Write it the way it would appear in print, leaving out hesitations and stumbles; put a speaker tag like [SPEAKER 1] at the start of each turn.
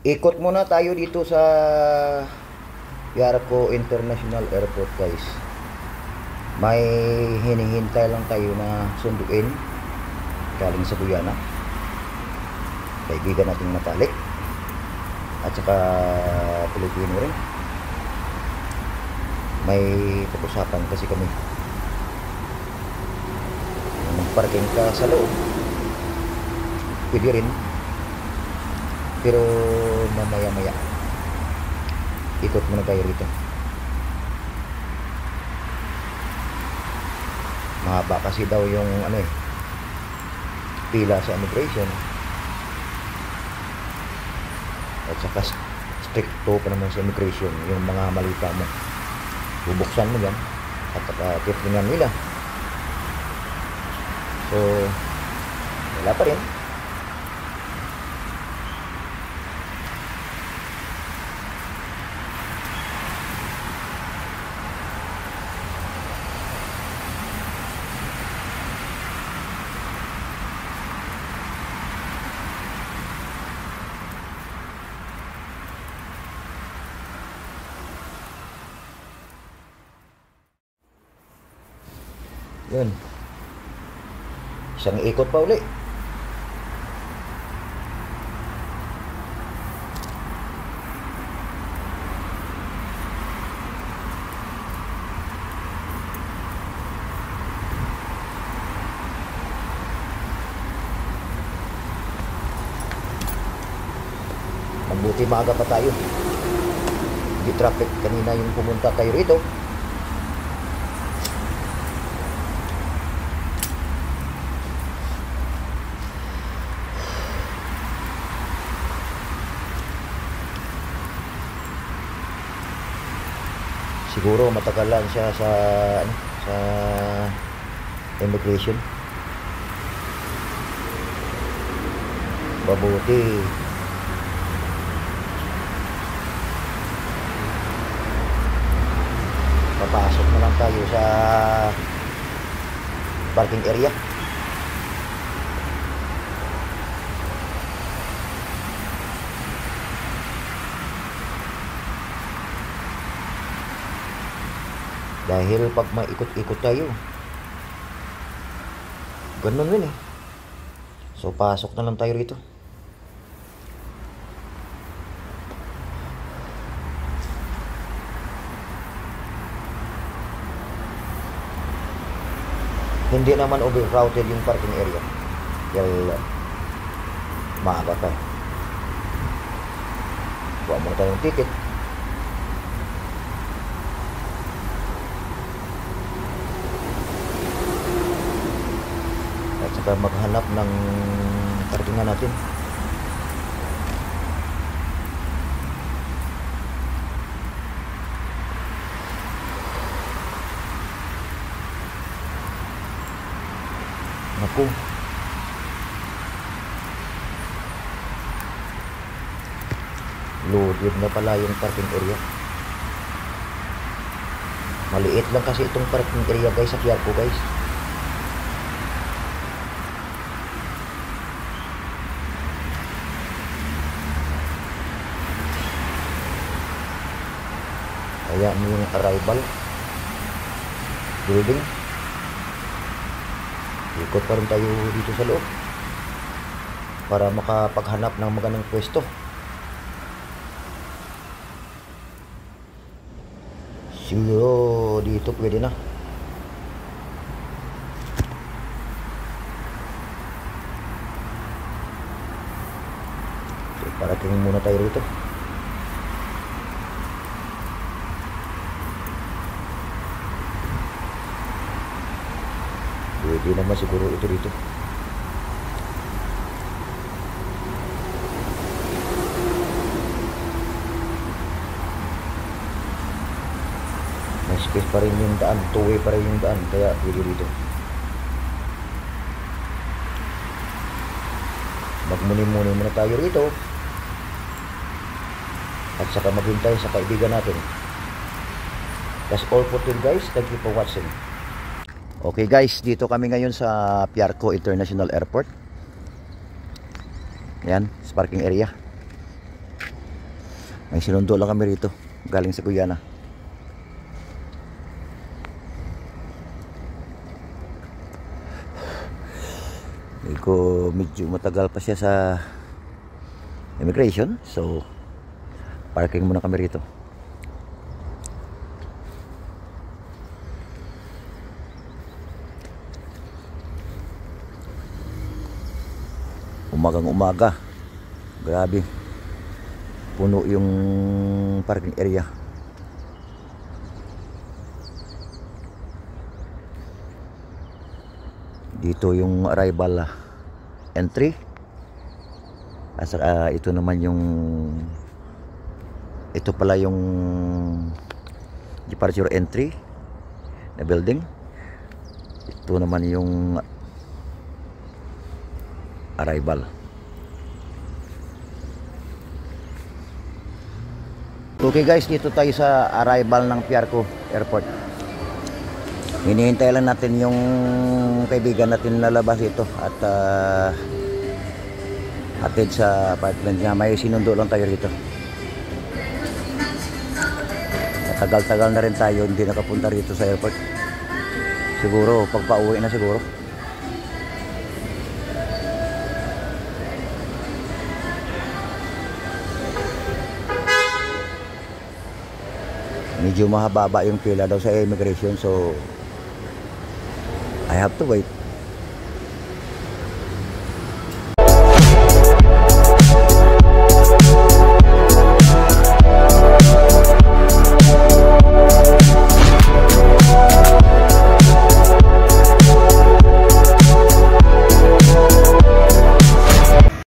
[SPEAKER 1] Ikot muna tayo dito sa Piarco International Airport, guys. May hinihintay lang tayo na sunduin galing sa Guyana, kaibigan nating matalik at saka Pilipino rin. May pag-usapan kasi kami. Magparking ka sa loob, pwede rin, pero mamaya-maya ikot muna tayo rito. Mahaba kasi daw yung pila sa immigration, at saka stricto pa naman sa immigration. Yung mga malita mo, bubuksan mo yan at titingnan nila. So wala pa rin. Yun, isang ikot pa uli. Mabuti maaga pa tayo, hindi traffic kanina yung pumunta tayo rito. Siguro matagalan siya sa immigration. Mabuti papasok na lang tayo sa parking area. Dahil pag maikot-ikot tayo, ganun rin eh. So pasok na lang tayo rito. Hindi naman overcrowded yung parking area, dahil maaga pa. Kuha muna tayong ticket. At saka maghanap ng parkingan natin. Naku, loaded na pala yung parking area. Maliit lang kasi itong parking area, guys, sa Piarco, guys. Kaya yung arrival building, ikot pa rin tayo dito sa loob para makapaghanap ng magandang pwesto. Siguro dito pwede na. So, parating muna tayo rito. Pwede naman siguro ito dito. May space pa rin yung daan, two-way pa rin yung daan, kaya pwede dito. Magmuni-muni muna tayo rito at saka maghintay sa kaibigan natin. That's all for today, guys. Thank you for watching. Okay, guys, dito kami ngayon sa Piarco International Airport. Yan, parking area. May sinundo lang kami rito, galing sa Guyana. Medyo matagal pa siya sa immigration, so parking muna kami rito. Umagang umaga, grabe, puno yung parking area. Dito yung arrival entry, at ito naman yung, ito pala yung departure entry na building. Ito naman yung arrival. Okay guys, dito tayo sa arrival ng Piarco Airport. Hinihintay lang natin yung kaibigan natin lalabas ito at hatid sa apartment niya. May sinundo lang tayo rito. Tagal-tagal na rin tayo hindi nakapunta rito sa airport. Siguro pagpa-uwi na siguro. Medyo mahaba yung pila daw sa immigration, so I have to wait.